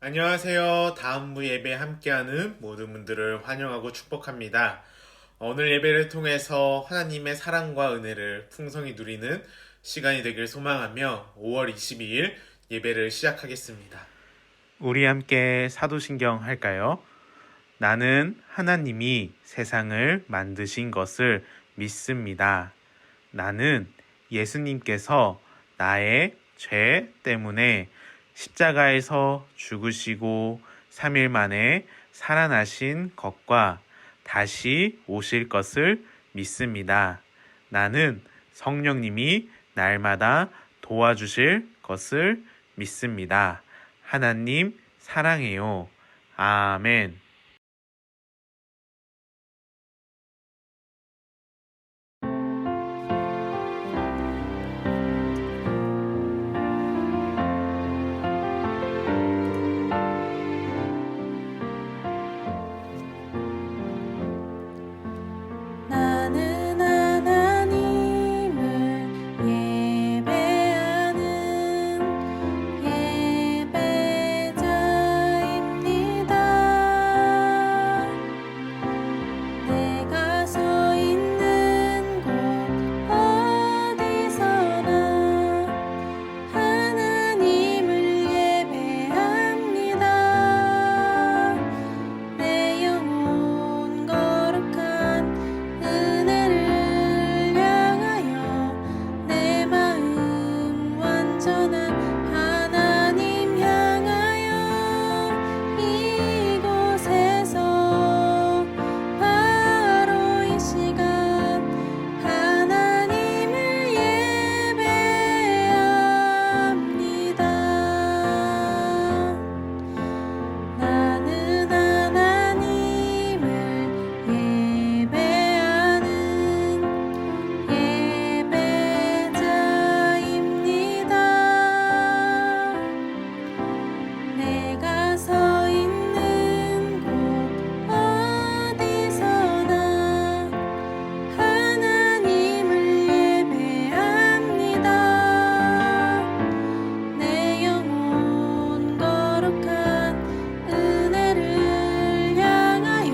안녕하세요. 다음부 예배 함께하는 모든 분들을 환영하고 축복합니다. 오늘 예배를 통해서 하나님의 사랑과 은혜를 풍성히 누리는 시간이 되길 소망하며 5월 22일 예배를 시작하겠습니다. 우리 함께 사도신경 할까요? 나는 하나님이 세상을 만드신 것을 믿습니다. 나는 예수님께서 나의 죄 때문에 십자가에서 죽으시고 3일 만에 살아나신 것과 다시 오실 것을 믿습니다. 나는 성령님이 날마다 도와주실 것을 믿습니다. 하나님 사랑해요. 아멘. 나는 하나님을 예배하는 예배자입니다. 내가 서 있는 곳 어디서나 하나님을 예배합니다. 내 영혼 거룩한 은혜를 향하여 내 마음 완전한 하나님 향하여 이곳에서 바로 이 시간 하나님을 예배합니다. 나는 하나님을 예배하는 예배자입니다. 내가 서 있는 곳 어디서나 하나님을 예배합니다. 내 영혼 거룩한 은혜를 향하여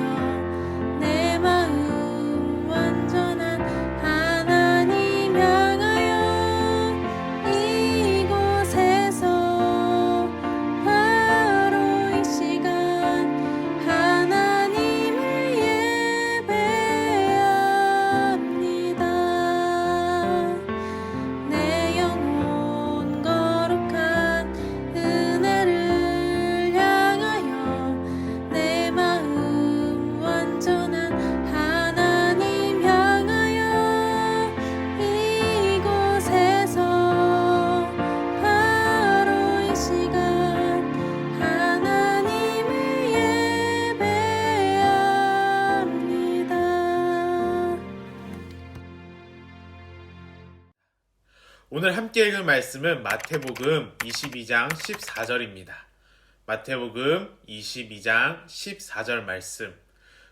내 마음 완전한 하나님 향하여 이곳에서 바로 이 시간 하나님을 예배합니다. 내 영혼 거룩한 은혜를 향하여 내 마음 완전한 하나님 향하여 이곳에서 바로 이 시간 하나님을 예배합니다. 오늘 함께 읽을 말씀은 마태복음 22장 14절입니다. 마태복음 22장 14절 말씀.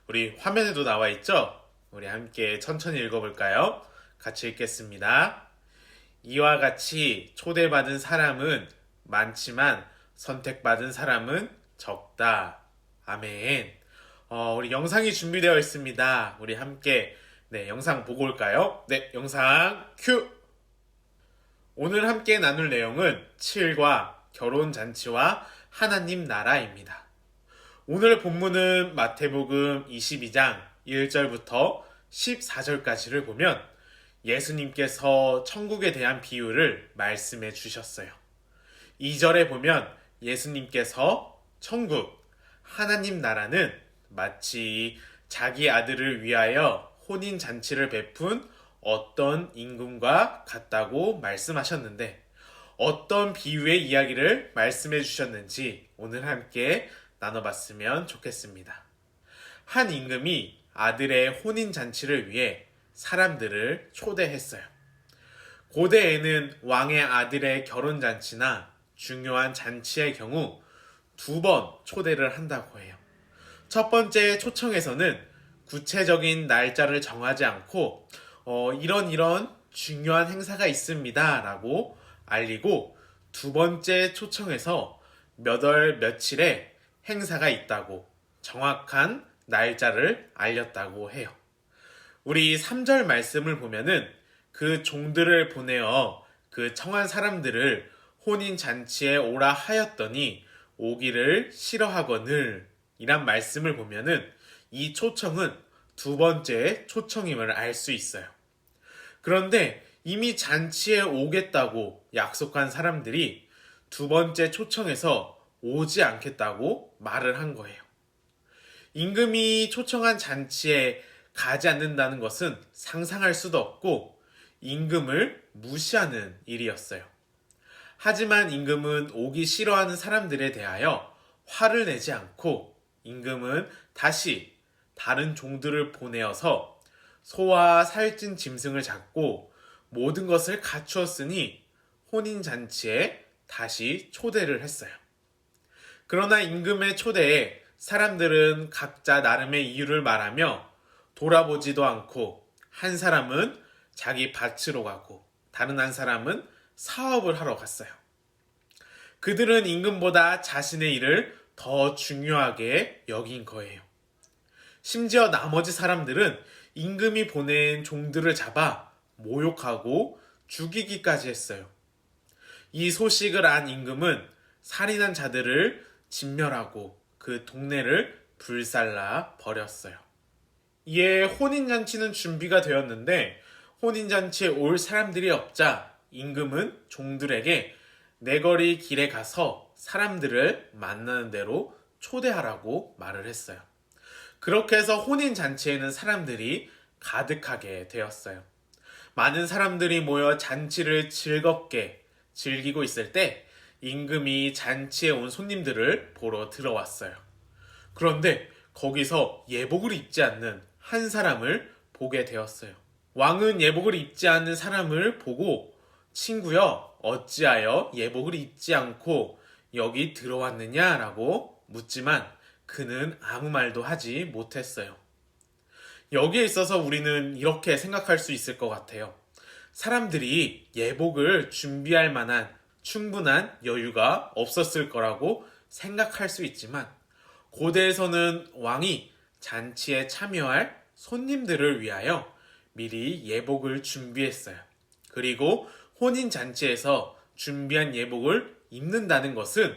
우리 화면에도 나와 있죠? 우리 함께 천천히 읽어볼까요? 같이 읽겠습니다. 이와 같이 초대받은 사람은 많지만 선택받은 사람은 적다. 아멘. 우리 영상이 준비되어 있습니다. 우리 함께 영상 보고 올까요? 네, 영상 큐! 오늘 함께 나눌 내용은 7과 결혼잔치와 하나님 나라입니다. 오늘 본문은 마태복음 22장 1절부터 14절까지를 보면 예수님께서 천국에 대한 비유를 말씀해 주셨어요. 2절에 보면 예수님께서 천국, 하나님 나라는 마치 자기 아들을 위하여 혼인잔치를 베푼 어떤 임금과 같다고 말씀하셨는데 어떤 비유의 이야기를 말씀해 주셨는지 오늘 함께 나눠봤으면 좋겠습니다. 한 임금이 아들의 혼인잔치를 위해 사람들을 초대했어요. 고대에는 왕의 아들의 결혼잔치나 중요한 잔치의 경우 2번 초대를 한다고 해요. 첫 번째 초청에서는 구체적인 날짜를 정하지 않고 이런 중요한 행사가 있습니다 라고 알리고 두 번째 초청에서 몇 월 며칠에 행사가 있다고 정확한 날짜를 알렸다고 해요. 우리 3절 말씀을 보면은 그 종들을 보내어 그 청한 사람들을 혼인잔치에 오라 하였더니 오기를 싫어하거늘 이란 말씀을 보면은 이 초청은 두 번째 초청임을 알 수 있어요. 그런데 이미 잔치에 오겠다고 약속한 사람들이 두 번째 초청에서 오지 않겠다고 말을 한 거예요. 임금이 초청한 잔치에 가지 않는다는 것은 상상할 수도 없고 임금을 무시하는 일이었어요. 하지만 임금은 오기 싫어하는 사람들에 대하여 화를 내지 않고 임금은 다시 다른 종들을 보내어서 소와 살찐 짐승을 잡고 모든 것을 갖추었으니 혼인잔치에 다시 초대를 했어요. 그러나 임금의 초대에 사람들은 각자 나름의 이유를 말하며 돌아보지도 않고 한 사람은 자기 밭으로 가고 다른 한 사람은 사업을 하러 갔어요. 그들은 임금보다 자신의 일을 더 중요하게 여긴 거예요. 심지어 나머지 사람들은 임금이 보낸 종들을 잡아 모욕하고 죽이기까지 했어요. 이 소식을 안 임금은 살인한 자들을 진멸하고 그 동네를 불살라 버렸어요. 이에 혼인잔치는 준비가 되었는데 혼인잔치에 올 사람들이 없자 임금은 종들에게 내거리 길에 가서 사람들을 만나는 대로 초대하라고 말을 했어요. 그렇게 해서 혼인잔치에는 사람들이 가득하게 되었어요. 많은 사람들이 모여 잔치를 즐겁게 즐기고 있을 때 임금이 잔치에 온 손님들을 보러 들어왔어요. 그런데 거기서 예복을 입지 않는 한 사람을 보게 되었어요. 왕은 예복을 입지 않는 사람을 보고 친구여 어찌하여 예복을 입지 않고 여기 들어왔느냐라고 묻지만 그는 아무 말도 하지 못했어요. 여기에 있어서 우리는 이렇게 생각할 수 있을 것 같아요. 사람들이 예복을 준비할 만한 충분한 여유가 없었을 거라고 생각할 수 있지만 고대에서는 왕이 잔치에 참여할 손님들을 위하여 미리 예복을 준비했어요. 그리고 혼인잔치에서 준비한 예복을 입는다는 것은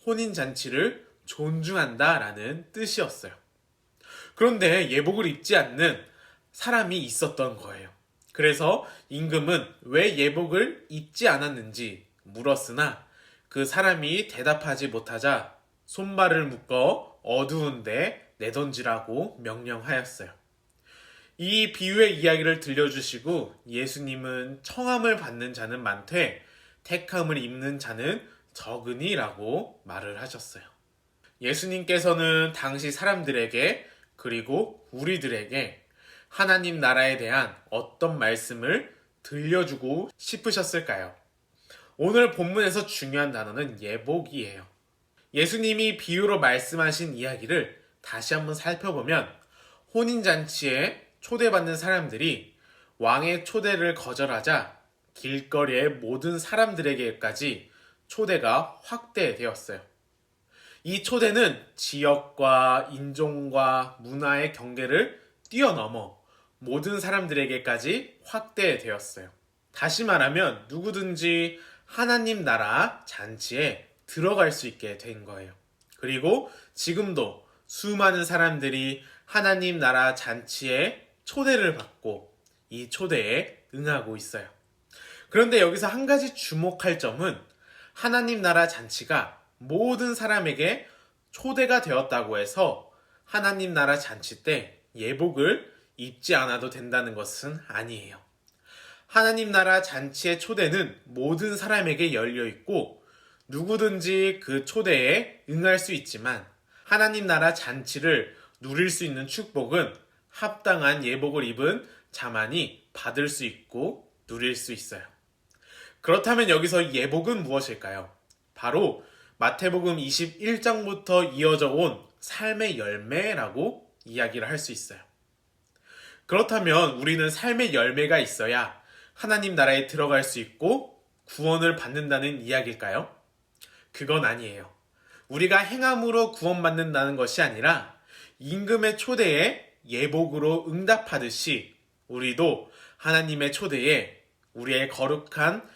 혼인잔치를 존중한다라는 뜻이었어요. 그런데 예복을 입지 않는 사람이 있었던 거예요. 그래서 임금은 왜 예복을 입지 않았는지 물었으나 그 사람이 대답하지 못하자 손발을 묶어 어두운 데 내던지라고 명령하였어요. 이 비유의 이야기를 들려주시고 예수님은 청함을 받는 자는 많되 택함을 입는 자는 적으니라고 말을 하셨어요. 예수님께서는 당시 사람들에게 그리고 우리들에게 하나님 나라에 대한 어떤 말씀을 들려주고 싶으셨을까요? 오늘 본문에서 중요한 단어는 예복이에요. 예수님이 비유로 말씀하신 이야기를 다시 한번 살펴보면 혼인잔치에 초대받는 사람들이 왕의 초대를 거절하자 길거리의 모든 사람들에게까지 초대가 확대되었어요. 이 초대는 지역과 인종과 문화의 경계를 뛰어넘어 모든 사람들에게까지 확대되었어요. 다시 말하면 누구든지 하나님 나라 잔치에 들어갈 수 있게 된 거예요. 그리고 지금도 수많은 사람들이 하나님 나라 잔치에 초대를 받고 이 초대에 응하고 있어요. 그런데 여기서 한 가지 주목할 점은 하나님 나라 잔치가 모든 사람에게 초대가 되었다고 해서 하나님 나라 잔치 때 예복을 입지 않아도 된다는 것은 아니에요. 하나님 나라 잔치의 초대는 모든 사람에게 열려 있고 누구든지 그 초대에 응할 수 있지만 하나님 나라 잔치를 누릴 수 있는 축복은 합당한 예복을 입은 자만이 받을 수 있고 누릴 수 있어요. 그렇다면 여기서 예복은 무엇일까요? 바로 마태복음 21장부터 이어져 온 삶의 열매라고 이야기를 할 수 있어요. 그렇다면 우리는 삶의 열매가 있어야 하나님 나라에 들어갈 수 있고 구원을 받는다는 이야기일까요? 그건 아니에요. 우리가 행함으로 구원받는다는 것이 아니라 임금의 초대에 예복으로 응답하듯이 우리도 하나님의 초대에 우리의 거룩한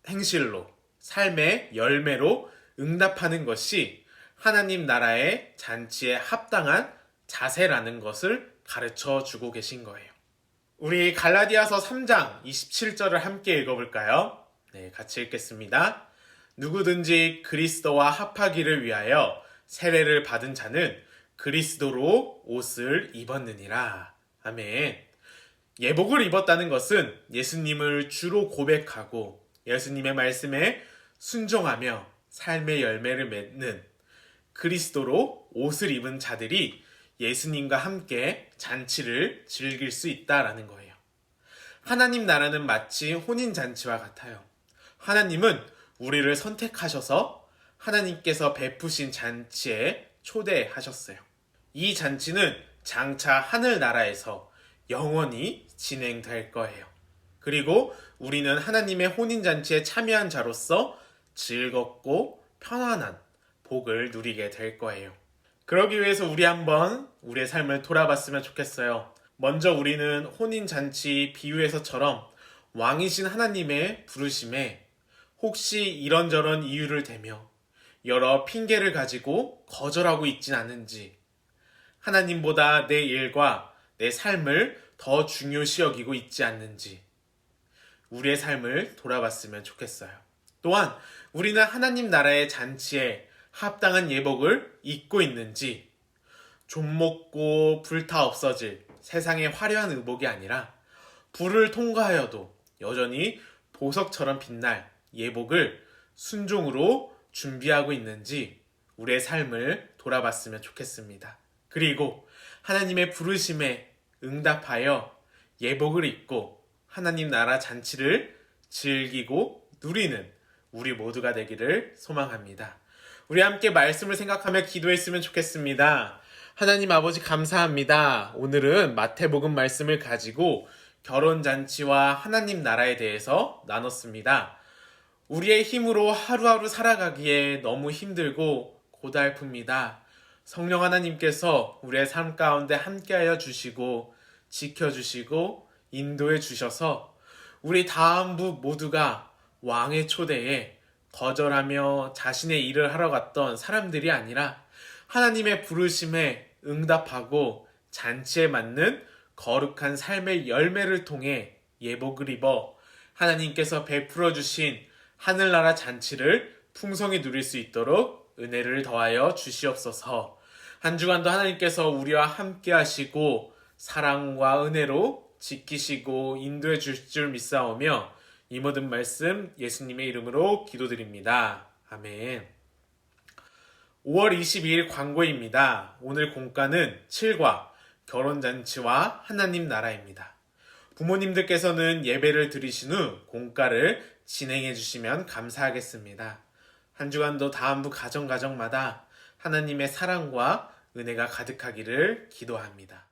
행실로 삶의 열매로 응답하는 것이 하나님 나라의 잔치에 합당한 자세라는 것을 가르쳐 주고 계신 거예요. 우리 갈라디아서 3장 27절을 함께 읽어볼까요? 네, 같이 읽겠습니다. 누구든지 그리스도와 합하기를 위하여 세례를 받은 자는 그리스도로 옷을 입었느니라. 아멘. 예복을 입었다는 것은 예수님을 주로 고백하고 예수님의 말씀에 순종하며 삶의 열매를 맺는 그리스도로 옷을 입은 자들이 예수님과 함께 잔치를 즐길 수 있다라는 거예요. 하나님 나라는 마치 혼인잔치와 같아요. 하나님은 우리를 선택하셔서 하나님께서 베푸신 잔치에 초대하셨어요. 이 잔치는 장차 하늘나라에서 영원히 진행될 거예요. 그리고 우리는 하나님의 혼인잔치에 참여한 자로서 즐겁고 편안한 복을 누리게 될 거예요. 그러기 위해서 우리 한번 우리의 삶을 돌아봤으면 좋겠어요. 먼저 우리는 혼인잔치 비유에서처럼 왕이신 하나님의 부르심에 혹시 이런저런 이유를 대며 여러 핑계를 가지고 거절하고 있진 않은지, 하나님보다 내 일과 내 삶을 더 중요시 여기고 있지 않는지 우리의 삶을 돌아봤으면 좋겠어요. 또한 우리는 하나님 나라의 잔치에 합당한 예복을 입고 있는지, 좀 먹고 불타 없어질 세상의 화려한 의복이 아니라 불을 통과하여도 여전히 보석처럼 빛날 예복을 순종으로 준비하고 있는지 우리의 삶을 돌아봤으면 좋겠습니다. 그리고 하나님의 부르심에 응답하여 예복을 입고 하나님 나라 잔치를 즐기고 누리는 우리 모두가 되기를 소망합니다. 우리 함께 말씀을 생각하며 기도했으면 좋겠습니다. 하나님 아버지 감사합니다. 오늘은 마태복음 말씀을 가지고 결혼잔치와 하나님 나라에 대해서 나눴습니다. 우리의 힘으로 하루하루 살아가기에 너무 힘들고 고달픕니다. 성령 하나님께서 우리의 삶 가운데 함께하여 주시고 지켜주시고 인도해 주셔서 우리 다음부 모두가 왕의 초대에 거절하며 자신의 일을 하러 갔던 사람들이 아니라 하나님의 부르심에 응답하고 잔치에 맞는 거룩한 삶의 열매를 통해 예복을 입어 하나님께서 베풀어 주신 하늘나라 잔치를 풍성히 누릴 수 있도록 은혜를 더하여 주시옵소서. 한 주간도 하나님께서 우리와 함께 하시고 사랑과 은혜로 지키시고 인도해 주실 줄 믿사오며 이 모든 말씀 예수님의 이름으로 기도드립니다. 아멘. 5월 22일 광고입니다. 오늘 공과는 7과 결혼잔치와 하나님 나라입니다. 부모님들께서는 예배를 드리신 후 공과를 진행해 주시면 감사하겠습니다. 한 주간도 다음부 가정마다 하나님의 사랑과 은혜가 가득하기를 기도합니다.